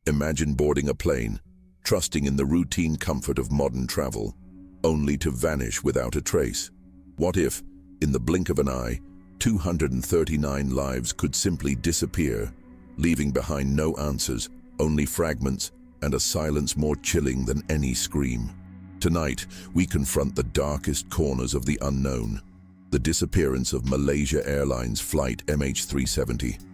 Imagine boarding a plane, trusting in the routine comfort of modern travel, only to vanish without a trace. What if, in the blink of an eye, 239 lives could simply disappear, leaving behind no answers, only fragments, and a silence more chilling than any scream? Tonight, we confront the darkest corners of the unknown, the disappearance of Malaysia Airlines Flight MH370,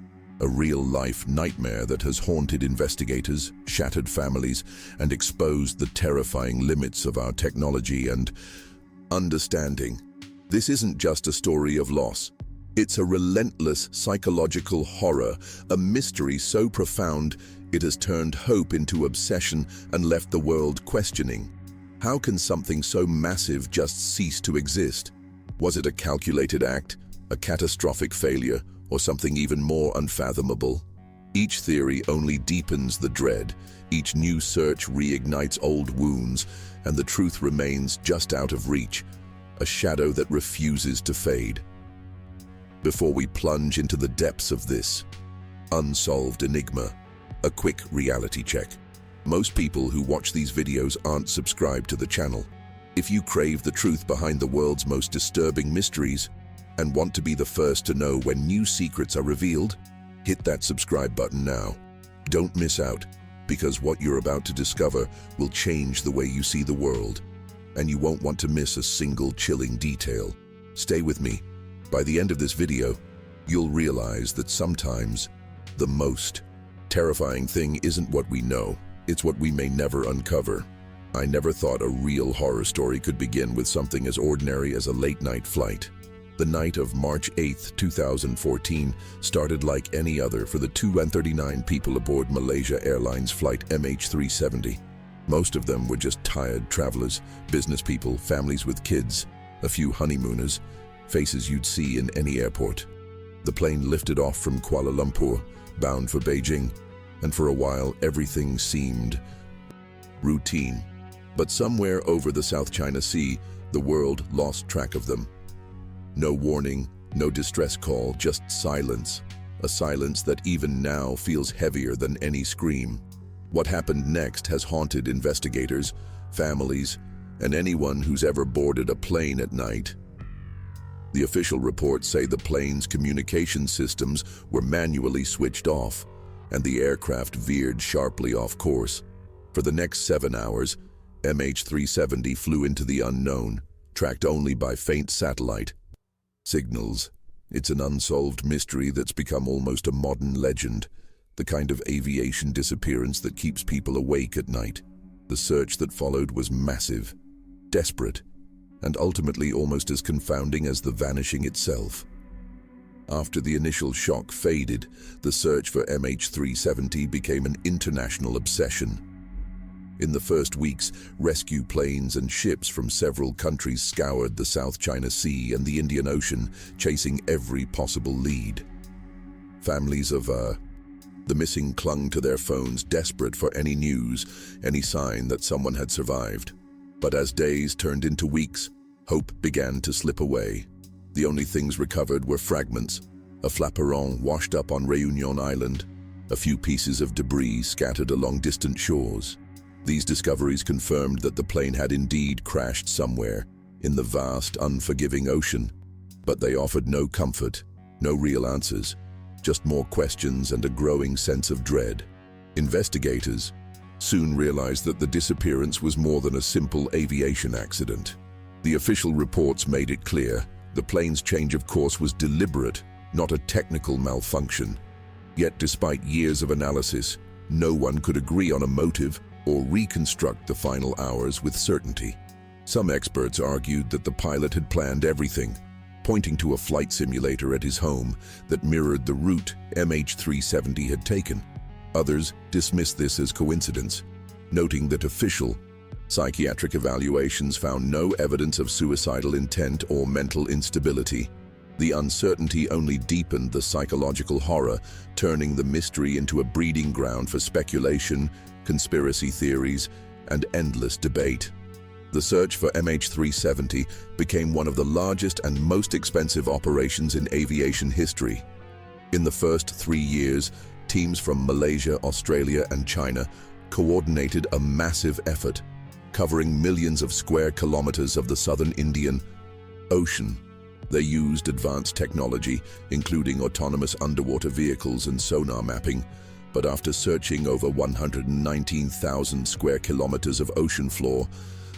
a real-life nightmare that has haunted investigators, shattered families, and exposed the terrifying limits of our technology and understanding. This isn't just a story of loss. It's a relentless psychological horror, a mystery so profound it has turned hope into obsession and left the world questioning. How can something so massive just cease to exist? Was it a calculated act, a catastrophic failure, or something even more unfathomable? Each theory only deepens the dread, each new search reignites old wounds, and the truth remains just out of reach, a shadow that refuses to fade. Before we plunge into the depths of this unsolved enigma, a quick reality check. Most people who watch these videos aren't subscribed to the channel. If you crave the truth behind the world's most disturbing mysteries and want to be the first to know when new secrets are revealed, hit that subscribe button now. Don't miss out, because what you're about to discover will change the way you see the world, and you won't want to miss a single chilling detail. Stay with me. By the end of this video, you'll realize that sometimes the most terrifying thing isn't what we know, it's what we may never uncover. I never thought a real horror story could begin with something as ordinary as a late-night flight. The night of March 8, 2014 started like any other for the 239 people aboard Malaysia Airlines Flight MH370. Most of them were just tired travelers, business people, families with kids, a few honeymooners, faces you'd see in any airport. The plane lifted off from Kuala Lumpur, bound for Beijing, and for a while everything seemed routine. But somewhere over the South China Sea, the world lost track of them. No warning, no distress call, just silence. A silence that even now feels heavier than any scream. What happened next has haunted investigators, families, and anyone who's ever boarded a plane at night. The official reports say the plane's communication systems were manually switched off, and the aircraft veered sharply off course. For the next 7 hours, MH370 flew into the unknown, tracked only by faint satellite signals. It's an unsolved mystery that's become almost a modern legend, the kind of aviation disappearance that keeps people awake at night. The search that followed was massive, desperate, and ultimately almost as confounding as the vanishing itself. After the initial shock faded, the search for MH370 became an international obsession. In the first weeks, rescue planes and ships from several countries scoured the South China Sea and the Indian Ocean, chasing every possible lead. Families of the missing clung to their phones, desperate for any news, any sign that someone had survived. But as days turned into weeks, hope began to slip away. The only things recovered were fragments, a flaperon washed up on Réunion Island, a few pieces of debris scattered along distant shores. These discoveries confirmed that the plane had indeed crashed somewhere in the vast, unforgiving ocean. But they offered no comfort, no real answers, just more questions and a growing sense of dread. Investigators soon realized that the disappearance was more than a simple aviation accident. The official reports made it clear the plane's change of course was deliberate, not a technical malfunction. Yet despite years of analysis, no one could agree on a motive or reconstruct the final hours with certainty. Some experts argued that the pilot had planned everything, pointing to a flight simulator at his home that mirrored the route MH370 had taken. Others dismissed this as coincidence, noting that official psychiatric evaluations found no evidence of suicidal intent or mental instability. The uncertainty only deepened the psychological horror, turning the mystery into a breeding ground for speculation, conspiracy theories, and endless debate. The search for MH370 became one of the largest and most expensive operations in aviation history. In the first 3 years, Teams from Malaysia, Australia, and China coordinated a massive effort, covering millions of square kilometers of the southern Indian Ocean. They used advanced technology, including autonomous underwater vehicles and sonar mapping, but after searching over 119,000 square kilometers of ocean floor,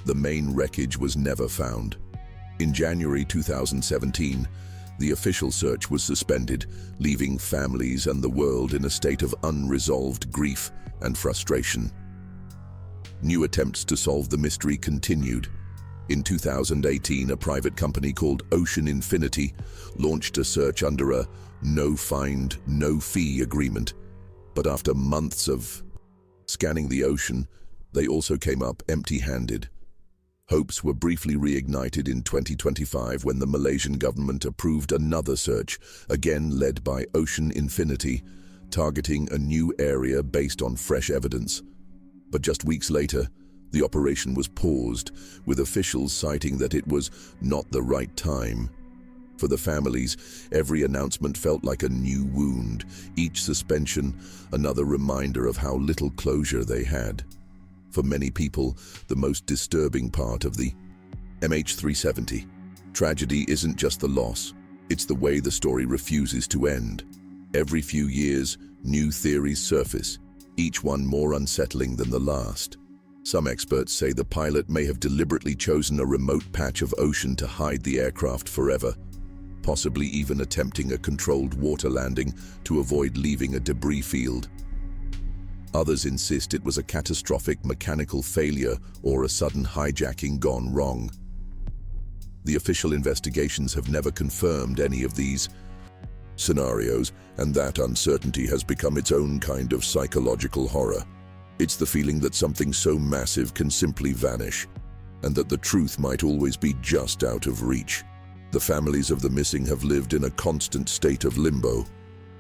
the main wreckage was never found. In January 2017, the official search was suspended, leaving families and the world in a state of unresolved grief and frustration. New attempts to solve the mystery continued. In 2018, a private company called Ocean Infinity launched a search under a no-find, no-fee agreement. But after months of scanning the ocean, they also came up empty-handed. Hopes were briefly reignited in 2025 when the Malaysian government approved another search, again led by Ocean Infinity, targeting a new area based on fresh evidence. But just weeks later, the operation was paused, with officials citing that it was not the right time. For the families, every announcement felt like a new wound, each suspension another reminder of how little closure they had. For many people, the most disturbing part of the MH370 tragedy isn't just the loss, it's the way the story refuses to end. Every few years, new theories surface, each one more unsettling than the last. Some experts say the pilot may have deliberately chosen a remote patch of ocean to hide the aircraft forever, possibly even attempting a controlled water landing to avoid leaving a debris field. Others insist it was a catastrophic mechanical failure or a sudden hijacking gone wrong. The official investigations have never confirmed any of these scenarios, and that uncertainty has become its own kind of psychological horror. It's the feeling that something so massive can simply vanish, and that the truth might always be just out of reach. The families of the missing have lived in a constant state of limbo.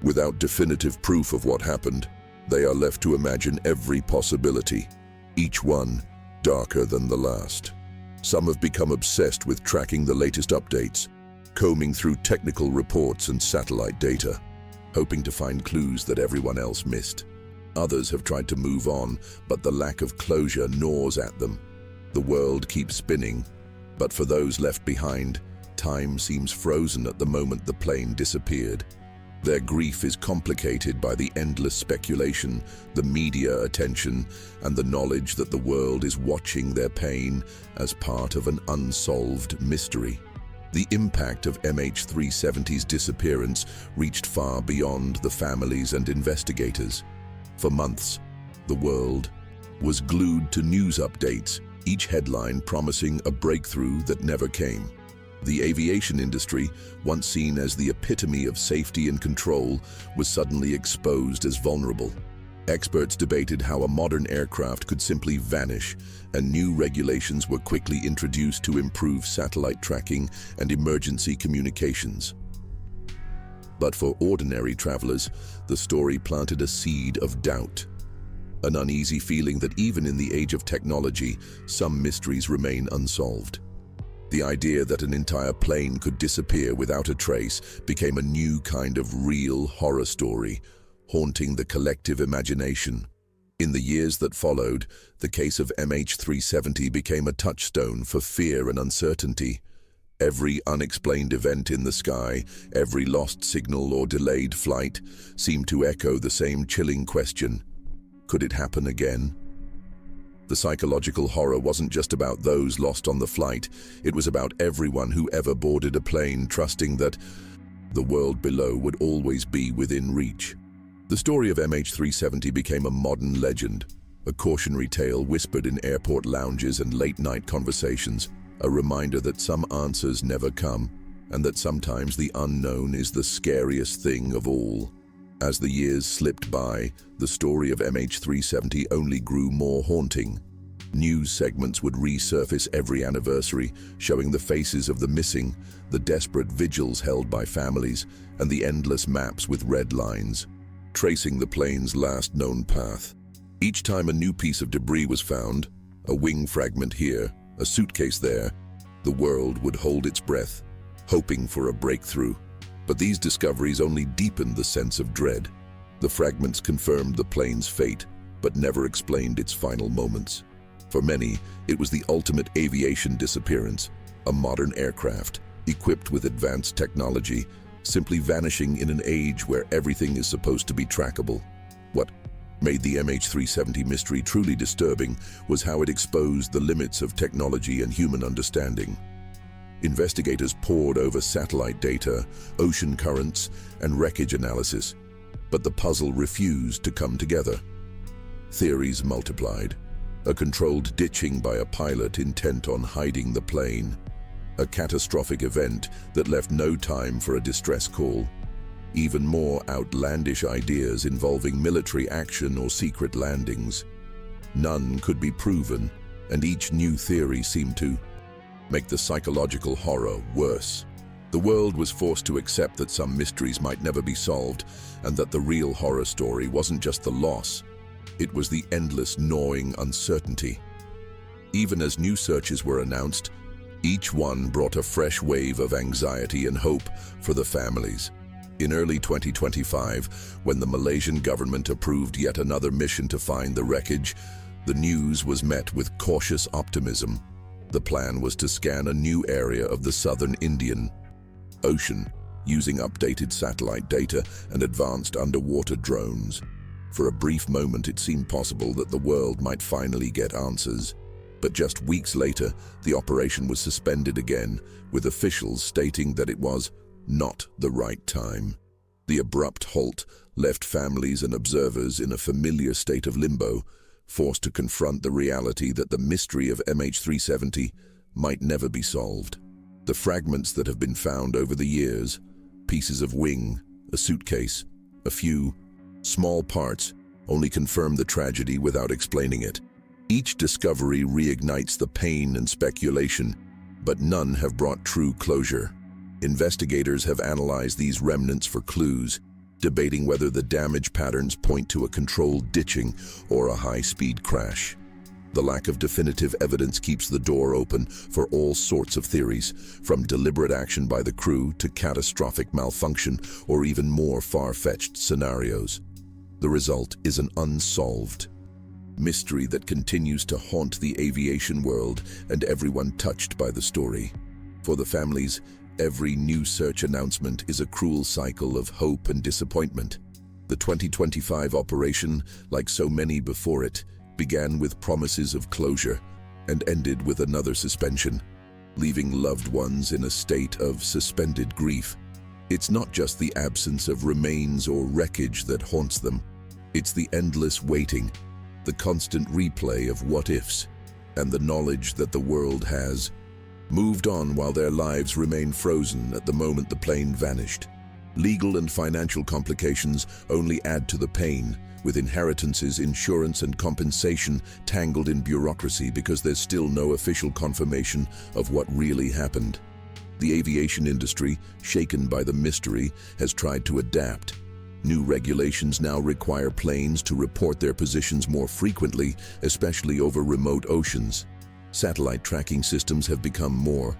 Without definitive proof of what happened, they are left to imagine every possibility, each one darker than the last. Some have become obsessed with tracking the latest updates, combing through technical reports and satellite data, hoping to find clues that everyone else missed. Others have tried to move on, but the lack of closure gnaws at them. The world keeps spinning, but for those left behind, time seems frozen at the moment the plane disappeared. Their grief is complicated by the endless speculation, the media attention, and the knowledge that the world is watching their pain as part of an unsolved mystery. The impact of MH370's disappearance reached far beyond the families and investigators. For months, the world was glued to news updates, each headline promising a breakthrough that never came. The aviation industry, once seen as the epitome of safety and control, was suddenly exposed as vulnerable. Experts debated how a modern aircraft could simply vanish, and new regulations were quickly introduced to improve satellite tracking and emergency communications. But for ordinary travelers, the story planted a seed of doubt. An uneasy feeling that even in the age of technology, some mysteries remain unsolved. The idea that an entire plane could disappear without a trace became a new kind of real horror story, haunting the collective imagination. In the years that followed, the case of MH370 became a touchstone for fear and uncertainty. Every unexplained event in the sky, every lost signal or delayed flight, seemed to echo the same chilling question: could it happen again? The psychological horror wasn't just about those lost on the flight, it was about everyone who ever boarded a plane trusting that the world below would always be within reach. The story of MH370 became a modern legend, a cautionary tale whispered in airport lounges and late-night conversations, a reminder that some answers never come, and that sometimes the unknown is the scariest thing of all. As the years slipped by, the story of MH370 only grew more haunting. News segments would resurface every anniversary, showing the faces of the missing, the desperate vigils held by families, and the endless maps with red lines, tracing the plane's last known path. Each time a new piece of debris was found, a wing fragment here, a suitcase there, the world would hold its breath, hoping for a breakthrough. But these discoveries only deepened the sense of dread. The fragments confirmed the plane's fate, but never explained its final moments. For many, it was the ultimate aviation disappearance, a modern aircraft, equipped with advanced technology, simply vanishing in an age where everything is supposed to be trackable. What made the MH370 mystery truly disturbing was how it exposed the limits of technology and human understanding. Investigators pored over satellite data, ocean currents, and wreckage analysis, but the puzzle refused to come together. Theories multiplied. A controlled ditching by a pilot intent on hiding the plane. A catastrophic event that left no time for a distress call. Even more outlandish ideas involving military action or secret landings. None could be proven, and each new theory seemed to make the psychological horror worse. The world was forced to accept that some mysteries might never be solved, and that the real horror story wasn't just the loss, it was the endless gnawing uncertainty. Even as new searches were announced, each one brought a fresh wave of anxiety and hope for the families. In early 2025, when the Malaysian government approved yet another mission to find the wreckage, the news was met with cautious optimism. The plan was to scan a new area of the southern Indian Ocean, using updated satellite data and advanced underwater drones. For a brief moment, it seemed possible that the world might finally get answers. But just weeks later, the operation was suspended again, with officials stating that it was not the right time. The abrupt halt left families and observers in a familiar state of limbo, forced to confront the reality that the mystery of MH370 might never be solved. The fragments that have been found over the years, pieces of wing, a suitcase, a few small parts, only confirm the tragedy without explaining it. Each discovery reignites the pain and speculation, but none have brought true closure. Investigators have analyzed these remnants for clues, debating whether the damage patterns point to a controlled ditching or a high-speed crash. The lack of definitive evidence keeps the door open for all sorts of theories, from deliberate action by the crew to catastrophic malfunction or even more far-fetched scenarios. The result is an unsolved mystery that continues to haunt the aviation world and everyone touched by the story. For the families, every new search announcement is a cruel cycle of hope and disappointment. The 2025 operation, like so many before it, began with promises of closure and ended with another suspension, leaving loved ones in a state of suspended grief. It's not just the absence of remains or wreckage that haunts them. It's the endless waiting, the constant replay of what-ifs, and the knowledge that the world has moved on while their lives remain frozen at the moment the plane vanished. Legal and financial complications only add to the pain, with inheritances, insurance, and compensation tangled in bureaucracy because there's still no official confirmation of what really happened. The aviation industry, shaken by the mystery, has tried to adapt. New regulations now require planes to report their positions more frequently, especially over remote oceans. Satellite tracking systems have become more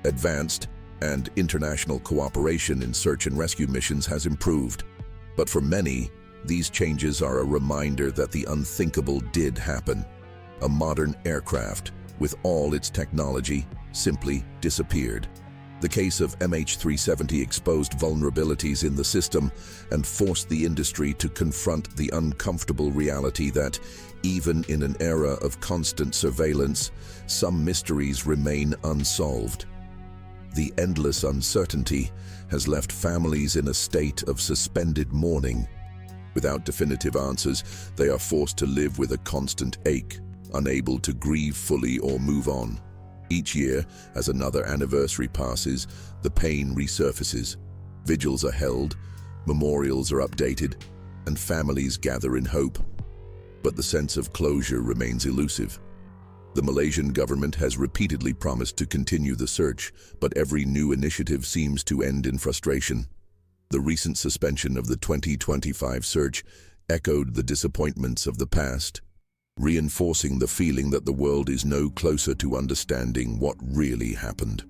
advanced, and international cooperation in search and rescue missions has improved. But for many, these changes are a reminder that the unthinkable did happen. A modern aircraft, with all its technology, simply disappeared. The case of MH370 exposed vulnerabilities in the system and forced the industry to confront the uncomfortable reality that, even in an era of constant surveillance, some mysteries remain unsolved. The endless uncertainty has left families in a state of suspended mourning. Without definitive answers, they are forced to live with a constant ache, unable to grieve fully or move on. Each year, as another anniversary passes, the pain resurfaces. Vigils are held, memorials are updated, and families gather in hope. But the sense of closure remains elusive. The Malaysian government has repeatedly promised to continue the search, but every new initiative seems to end in frustration. The recent suspension of the 2025 search echoed the disappointments of the past, reinforcing the feeling that the world is no closer to understanding what really happened.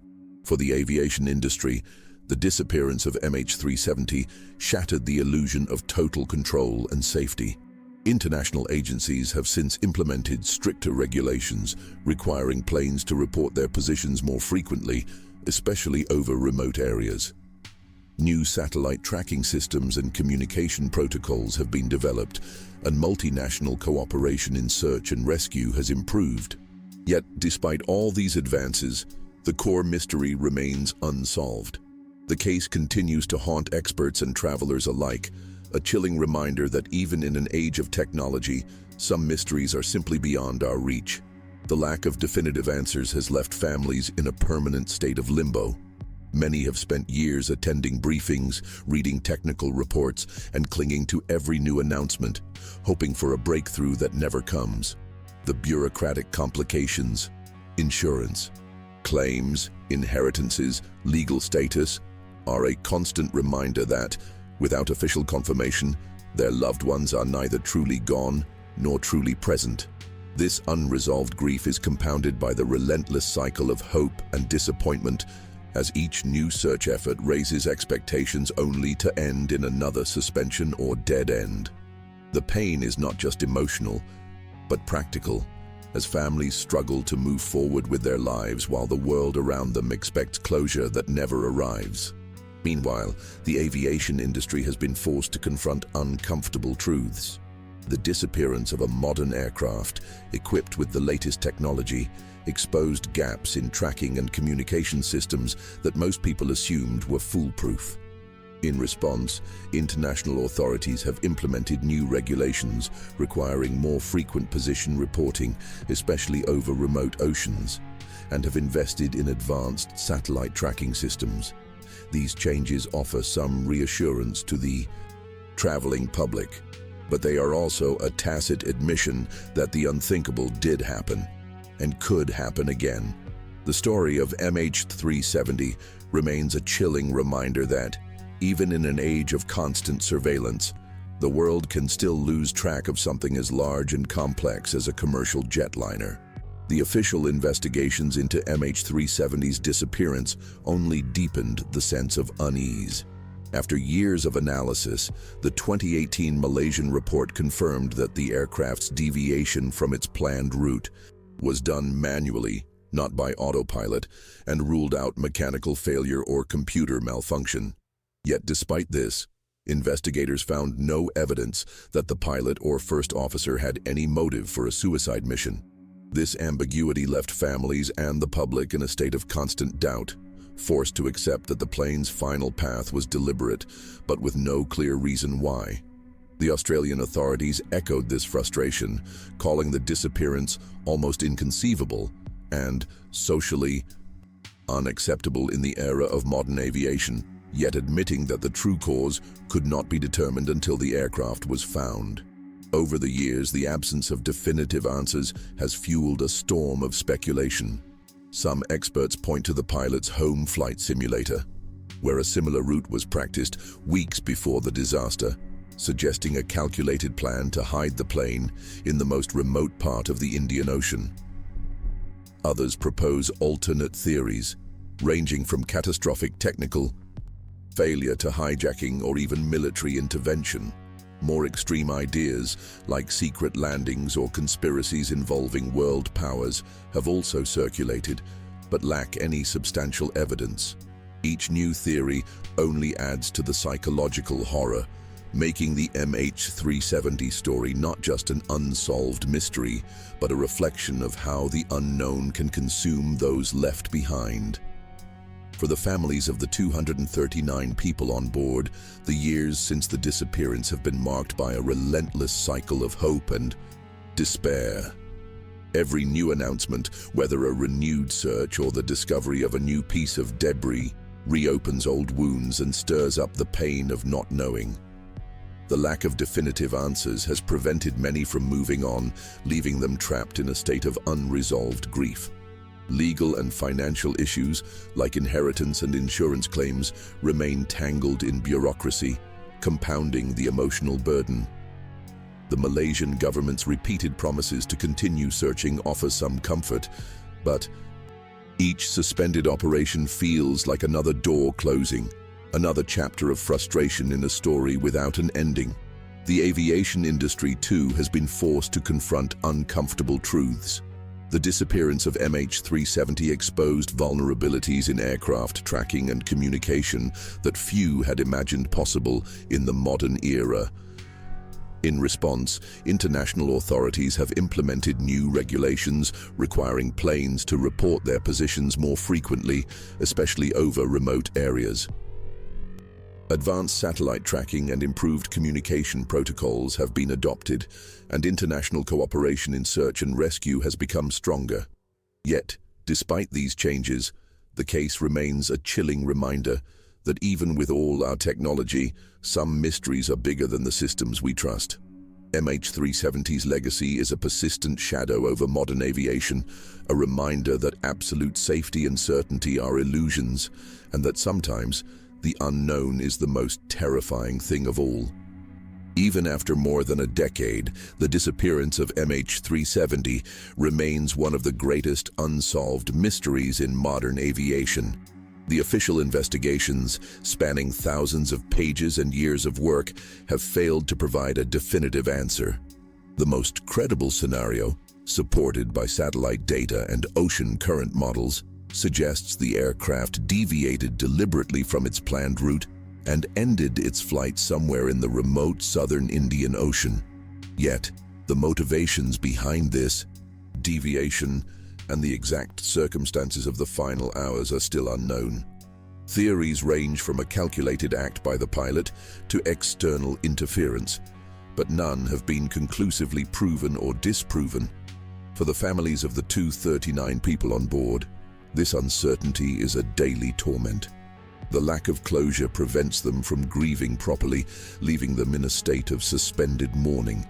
For the aviation industry, The disappearance of MH370 shattered the illusion of total control and safety. International agencies have since implemented stricter regulations requiring planes to report their positions more frequently, especially over remote areas. New satellite tracking systems and communication protocols have been developed, and multinational cooperation in search and rescue has improved. Yet, despite all these advances, the core mystery remains unsolved. The case continues to haunt experts and travelers alike, a chilling reminder that even in an age of technology, some mysteries are simply beyond our reach. The lack of definitive answers has left families in a permanent state of limbo. Many have spent years attending briefings, reading technical reports, and clinging to every new announcement, hoping for a breakthrough that never comes. The bureaucratic complications, insurance, claims, inheritances, legal status, are a constant reminder that, without official confirmation, their loved ones are neither truly gone nor truly present. This unresolved grief is compounded by the relentless cycle of hope and disappointment, as each new search effort raises expectations only to end in another suspension or dead end. The pain is not just emotional, but practical, as families struggle to move forward with their lives while the world around them expects closure that never arrives. Meanwhile, the aviation industry has been forced to confront uncomfortable truths. The disappearance of a modern aircraft, equipped with the latest technology, exposed gaps in tracking and communication systems that most people assumed were foolproof. In response, international authorities have implemented new regulations requiring more frequent position reporting, especially over remote oceans, and have invested in advanced satellite tracking systems. These changes offer some reassurance to the traveling public, but they are also a tacit admission that the unthinkable did happen and could happen again. The story of MH370 remains a chilling reminder that, even in an age of constant surveillance, the world can still lose track of something as large and complex as a commercial jetliner. The official investigations into MH370's disappearance only deepened the sense of unease. After years of analysis, the 2018 Malaysian report confirmed that the aircraft's deviation from its planned route was done manually, not by autopilot, and ruled out mechanical failure or computer malfunction. Yet despite this, investigators found no evidence that the pilot or first officer had any motive for a suicide mission. This ambiguity left families and the public in a state of constant doubt, forced to accept that the plane's final path was deliberate, but with no clear reason why. The Australian authorities echoed this frustration, calling the disappearance almost inconceivable and socially unacceptable in the era of modern aviation, yet admitting that the true cause could not be determined until the aircraft was found. Over the years, the absence of definitive answers has fueled a storm of speculation. Some experts point to the pilot's home flight simulator, where a similar route was practiced weeks before the disaster, suggesting a calculated plan to hide the plane in the most remote part of the Indian Ocean. Others propose alternate theories, ranging from catastrophic technical failure to hijacking or even military intervention. More extreme ideas, like secret landings or conspiracies involving world powers, have also circulated, but lack any substantial evidence. Each new theory only adds to the psychological horror, making the MH370 story not just an unsolved mystery, but a reflection of how the unknown can consume those left behind. For the families of the 239 people on board, the years since the disappearance have been marked by a relentless cycle of hope and despair. Every new announcement, whether a renewed search or the discovery of a new piece of debris, reopens old wounds and stirs up the pain of not knowing. The lack of definitive answers has prevented many from moving on, leaving them trapped in a state of unresolved grief. Legal and financial issues, like inheritance and insurance claims, remain tangled in bureaucracy, compounding the emotional burden. The Malaysian government's repeated promises to continue searching offer some comfort, but each suspended operation feels like another door closing. Another chapter of frustration in a story without an ending. The aviation industry, too, has been forced to confront uncomfortable truths. The disappearance of MH370 exposed vulnerabilities in aircraft tracking and communication that few had imagined possible in the modern era. In response, international authorities have implemented new regulations requiring planes to report their positions more frequently, especially over remote areas. Advanced satellite tracking and improved communication protocols have been adopted, and international cooperation in search and rescue has become stronger. Yet, despite these changes, the case remains a chilling reminder that even with all our technology, some mysteries are bigger than the systems we trust. MH370's legacy is a persistent shadow over modern aviation, a reminder that absolute safety and certainty are illusions, and that sometimes the unknown is the most terrifying thing of all. Even after more than a decade, the disappearance of MH370 remains one of the greatest unsolved mysteries in modern aviation. The official investigations, spanning thousands of pages and years of work, have failed to provide a definitive answer. The most credible scenario, supported by satellite data and ocean current models, suggests the aircraft deviated deliberately from its planned route and ended its flight somewhere in the remote southern Indian Ocean. Yet, the motivations behind this deviation and the exact circumstances of the final hours are still unknown. Theories range from a calculated act by the pilot to external interference, but none have been conclusively proven or disproven. For the families of the 239 people on board, this uncertainty is a daily torment. The lack of closure prevents them from grieving properly, leaving them in a state of suspended mourning.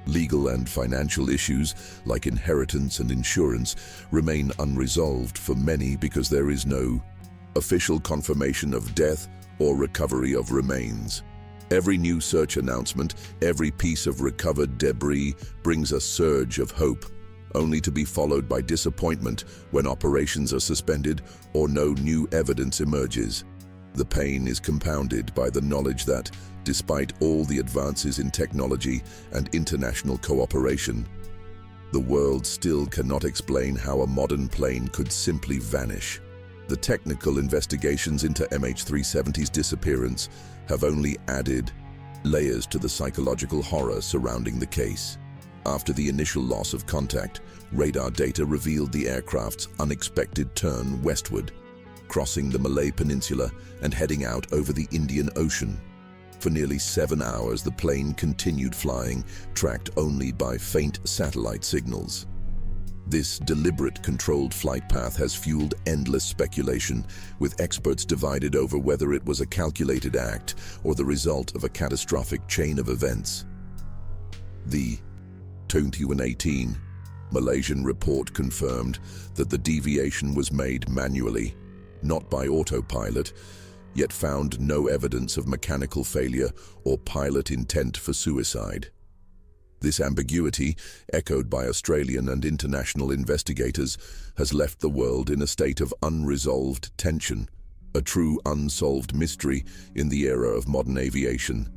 Legal and financial issues, like inheritance and insurance, remain unresolved for many because there is no official confirmation of death or recovery of remains. Every new search announcement, every piece of recovered debris brings a surge of hope, only to be followed by disappointment when operations are suspended or no new evidence emerges. The pain is compounded by the knowledge that, despite all the advances in technology and international cooperation, the world still cannot explain how a modern plane could simply vanish. The technical investigations into MH370's disappearance have only added layers to the psychological horror surrounding the case. After the initial loss of contact, radar data revealed the aircraft's unexpected turn westward, crossing the Malay Peninsula and heading out over the Indian Ocean. For nearly 7 hours, the plane continued flying, tracked only by faint satellite signals. This deliberate, controlled flight path has fueled endless speculation, with experts divided over whether it was a calculated act or the result of a catastrophic chain of events. The 2118 Malaysian report confirmed that the deviation was made manually, not by autopilot, yet found no evidence of mechanical failure or pilot intent for suicide. This ambiguity, echoed by Australian and international investigators, has left the world in a state of unresolved tension, a true unsolved mystery in the era of modern aviation.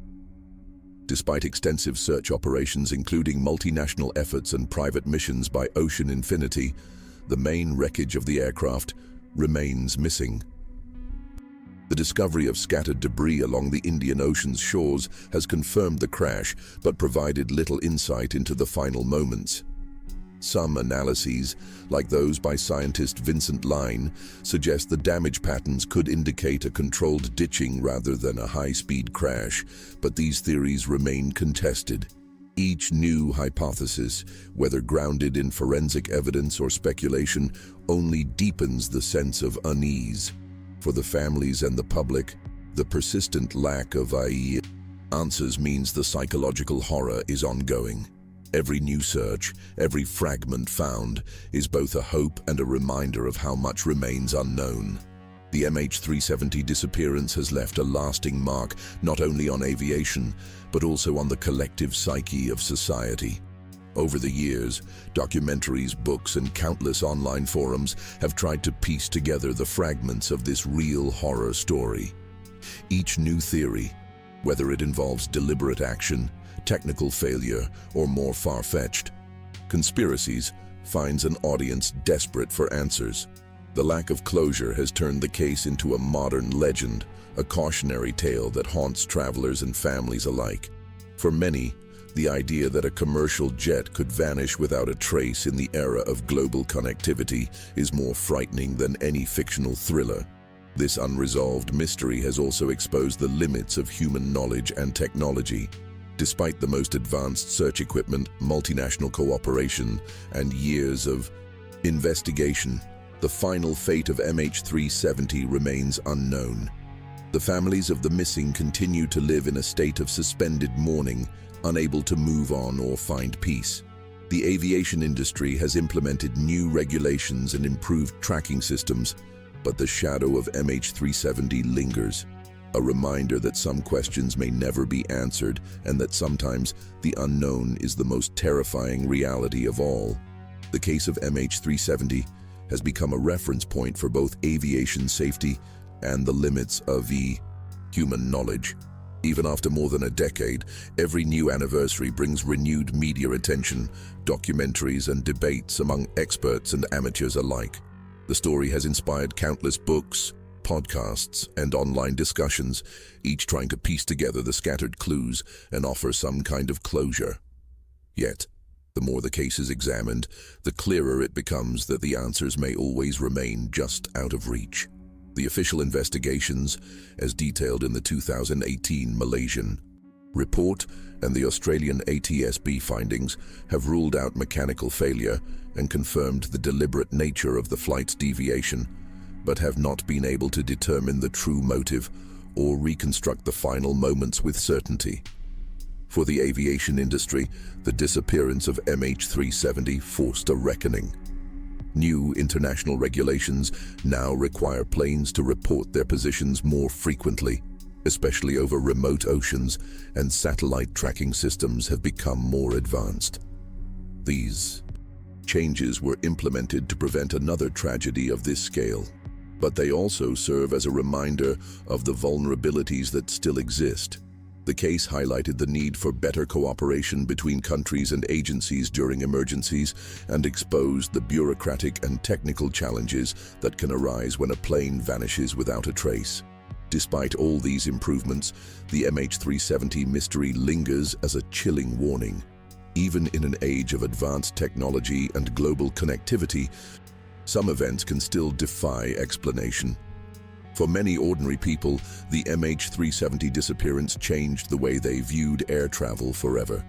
Despite extensive search operations including multinational efforts and private missions by Ocean Infinity, the main wreckage of the aircraft remains missing. The discovery of scattered debris along the Indian Ocean's shores has confirmed the crash, but provided little insight into the final moments. Some analyses, like those by scientist Vincent Line, suggest the damage patterns could indicate a controlled ditching rather than a high-speed crash, but these theories remain contested. Each new hypothesis, whether grounded in forensic evidence or speculation, only deepens the sense of unease. For the families and the public, the persistent lack of answers means the psychological horror is ongoing. Every new search, every fragment found, is both a hope and a reminder of how much remains unknown. The MH370 disappearance has left a lasting mark not only on aviation, but also on the collective psyche of society. Over the years, documentaries, books, and countless online forums have tried to piece together the fragments of this real horror story. each new theory, whether it involves deliberate action, technical failure, or more far-fetched conspiracies, finds an audience desperate for answers. The lack of closure has turned the case into a modern legend, a cautionary tale that haunts travelers and families alike. For many, the idea that a commercial jet could vanish without a trace in the era of global connectivity is more frightening than any fictional thriller. This unresolved mystery has also exposed the limits of human knowledge and technology. Despite the most advanced search equipment, multinational cooperation, and years of investigation, the final fate of MH370 remains unknown. The families of the missing continue to live in a state of suspended mourning, unable to move on or find peace. The aviation industry has implemented new regulations and improved tracking systems, but the shadow of MH370 lingers, a reminder that some questions may never be answered and that sometimes the unknown is the most terrifying reality of all. The case of MH370 has become a reference point for both aviation safety and the limits of human knowledge. Even after more than a decade, every new anniversary brings renewed media attention, documentaries, and debates among experts and amateurs alike. The story has inspired countless books, podcasts, and online discussions, each trying to piece together the scattered clues and offer some kind of closure. Yet, the more the case is examined, the clearer it becomes that the answers may always remain just out of reach. The official investigations, as detailed in the 2018 Malaysian report and the Australian ATSB findings, have ruled out mechanical failure and confirmed the deliberate nature of the flight's deviation, but have not been able to determine the true motive or reconstruct the final moments with certainty. For the aviation industry, the disappearance of MH370 forced a reckoning. New international regulations now require planes to report their positions more frequently, especially over remote oceans, and satellite tracking systems have become more advanced. These changes were implemented to prevent another tragedy of this scale, but they also serve as a reminder of the vulnerabilities that still exist. The case highlighted the need for better cooperation between countries and agencies during emergencies and exposed the bureaucratic and technical challenges that can arise when a plane vanishes without a trace. Despite all these improvements, the MH370 mystery lingers as a chilling warning. Even in an age of advanced technology and global connectivity, some events can still defy explanation. For many ordinary people, the MH370 disappearance changed the way they viewed air travel forever.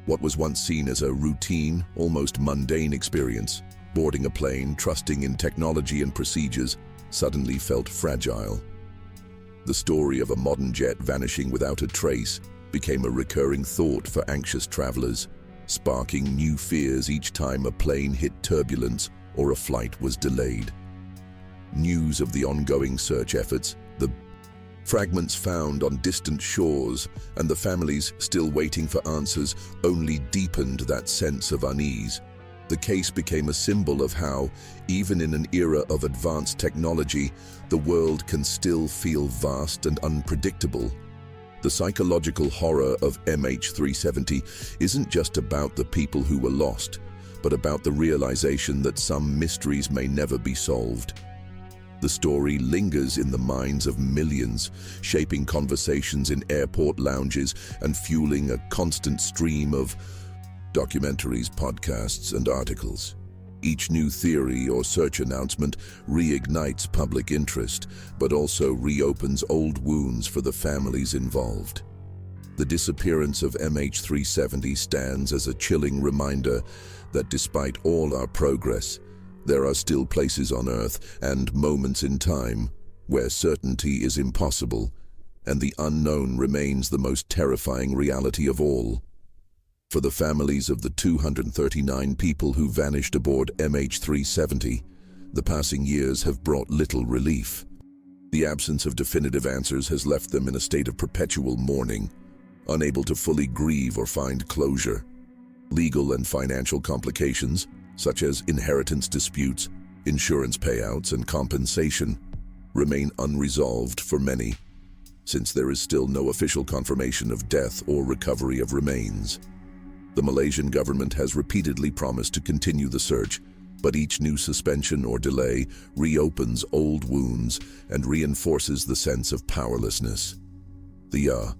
What was once seen as a routine, almost mundane experience, boarding a plane, trusting in technology and procedures, suddenly felt fragile. The story of a modern jet vanishing without a trace became a recurring thought for anxious travelers, sparking new fears each time a plane hit turbulence or a flight was delayed. News of the ongoing search efforts, the fragments found on distant shores, and the families still waiting for answers only deepened that sense of unease. The case became a symbol of how, even in an era of advanced technology, the world can still feel vast and unpredictable. The psychological horror of MH370 isn't just about the people who were lost, but about the realization that some mysteries may never be solved. The story lingers in the minds of millions, shaping conversations in airport lounges and fueling a constant stream of documentaries, podcasts, and articles. Each new theory or search announcement reignites public interest, but also reopens old wounds for the families involved. The disappearance of MH370 stands as a chilling reminder that despite all our progress, there are still places on Earth and moments in time where certainty is impossible, and the unknown remains the most terrifying reality of all. For the families of the 239 people who vanished aboard MH370, the passing years have brought little relief. The absence of definitive answers has left them in a state of perpetual mourning, unable to fully grieve or find closure. Legal and financial complications, such as inheritance disputes, insurance payouts, and compensation, remain unresolved for many. since there is still no official confirmation of death or recovery of remains. The Malaysian government has repeatedly promised to continue the search, but each new suspension or delay reopens old wounds and reinforces the sense of powerlessness. The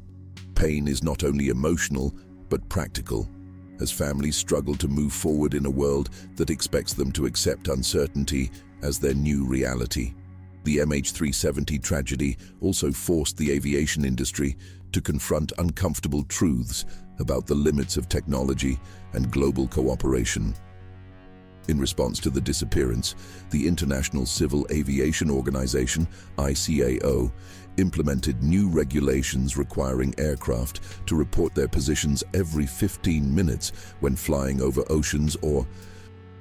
pain is not only emotional, but practical, as families struggle to move forward in a world that expects them to accept uncertainty as their new reality. The MH370 tragedy also forced the aviation industry to confront uncomfortable truths about the limits of technology and global cooperation. In response to the disappearance, the International Civil Aviation Organization, ICAO, implemented new regulations requiring aircraft to report their positions every 15 minutes when flying over oceans or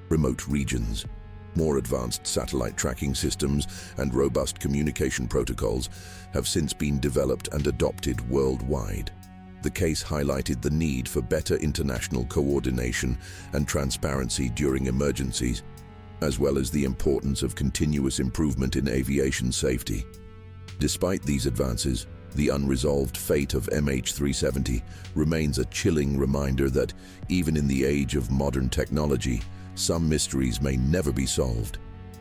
remote regions. More advanced satellite tracking systems and robust communication protocols have since been developed and adopted worldwide. The case highlighted the need for better international coordination and transparency during emergencies, as well as the importance of continuous improvement in aviation safety. Despite these advances, the unresolved fate of MH370 remains a chilling reminder that, even in the age of modern technology, some mysteries may never be solved,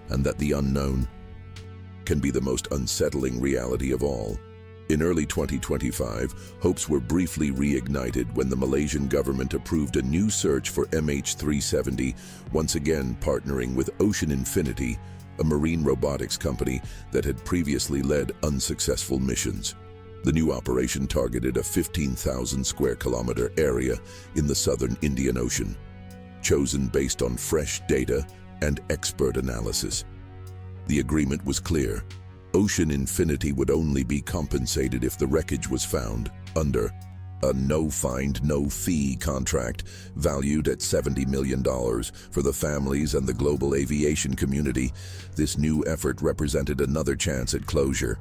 and that the unknown can be the most unsettling reality of all. In early 2025, hopes were briefly reignited when the Malaysian government approved a new search for MH370, once again partnering with Ocean Infinity, a marine robotics company that had previously led unsuccessful missions. The new operation targeted a 15,000 square kilometer area in the southern Indian Ocean, chosen based on fresh data and expert analysis. The agreement was clear. Ocean Infinity would only be compensated if the wreckage was found under a no-find, no-fee contract valued at $70 million for the families and the global aviation community. This new effort represented another chance at closure,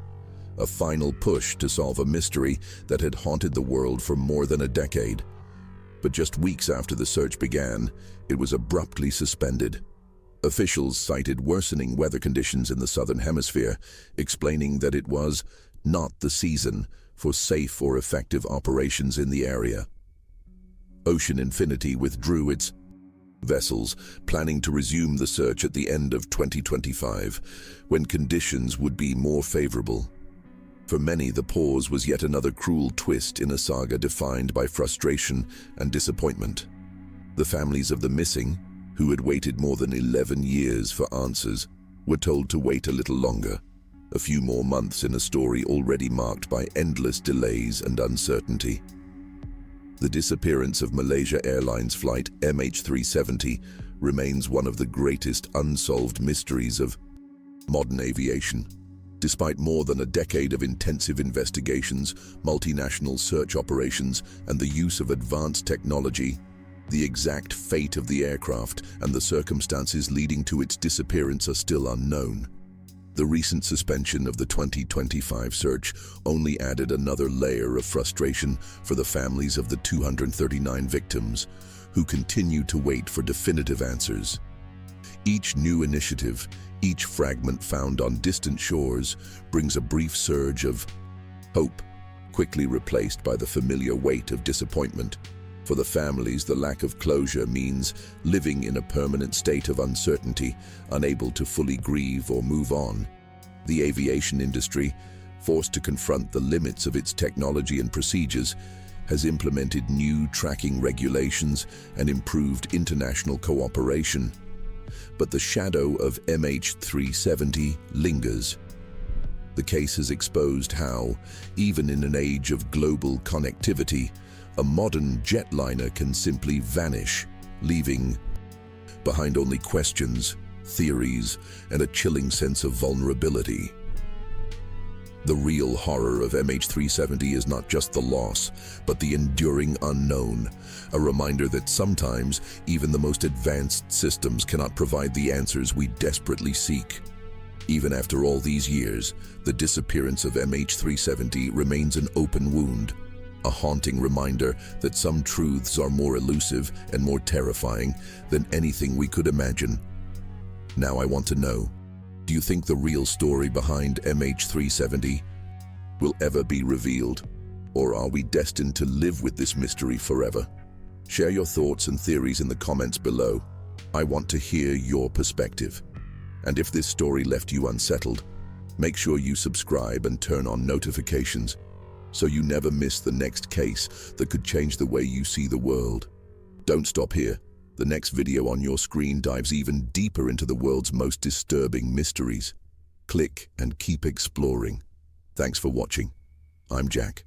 a final push to solve a mystery that had haunted the world for more than a decade. But just weeks after the search began, it was abruptly suspended. Officials cited worsening weather conditions in the southern hemisphere, explaining that it was not the season for safe or effective operations in the area. Ocean Infinity withdrew its vessels, planning to resume the search at the end of 2025, when conditions would be more favorable. For many, the pause was yet another cruel twist in a saga defined by frustration and disappointment. The families of the missing, who had waited more than 11 years for answers, were told to wait a little longer, a few more months in a story already marked by endless delays and uncertainty. The disappearance of Malaysia Airlines Flight MH370 remains one of the greatest unsolved mysteries of modern aviation. Despite more than a decade of intensive investigations, multinational search operations, and the use of advanced technology, the exact fate of the aircraft and the circumstances leading to its disappearance are still unknown. The recent suspension of the 2025 search only added another layer of frustration for the families of the 239 victims, who continue to wait for definitive answers. Each new initiative, each fragment found on distant shores, brings a brief surge of hope, quickly replaced by the familiar weight of disappointment. For the families, the lack of closure means living in a permanent state of uncertainty, unable to fully grieve or move on. The aviation industry, forced to confront the limits of its technology and procedures, has implemented new tracking regulations and improved international cooperation. But the shadow of MH370 lingers. The case has exposed how, even in an age of global connectivity, a modern jetliner can simply vanish, leaving behind only questions, theories, and a chilling sense of vulnerability. The real horror of MH370 is not just the loss, but the enduring unknown, a reminder that sometimes even the most advanced systems cannot provide the answers we desperately seek. Even after all these years, the disappearance of MH370 remains an open wound, a haunting reminder that some truths are more elusive and more terrifying than anything we could imagine. Now I want to know, do you think the real story behind MH370 will ever be revealed? Or are we destined to live with this mystery forever? Share your thoughts and theories in the comments below. I want to hear your perspective. And if this story left you unsettled, make sure you subscribe and turn on notifications so you never miss the next case that could change the way you see the world. Don't stop here. The next video on your screen dives even deeper into the world's most disturbing mysteries. Click and keep exploring. Thanks for watching. I'm Jack.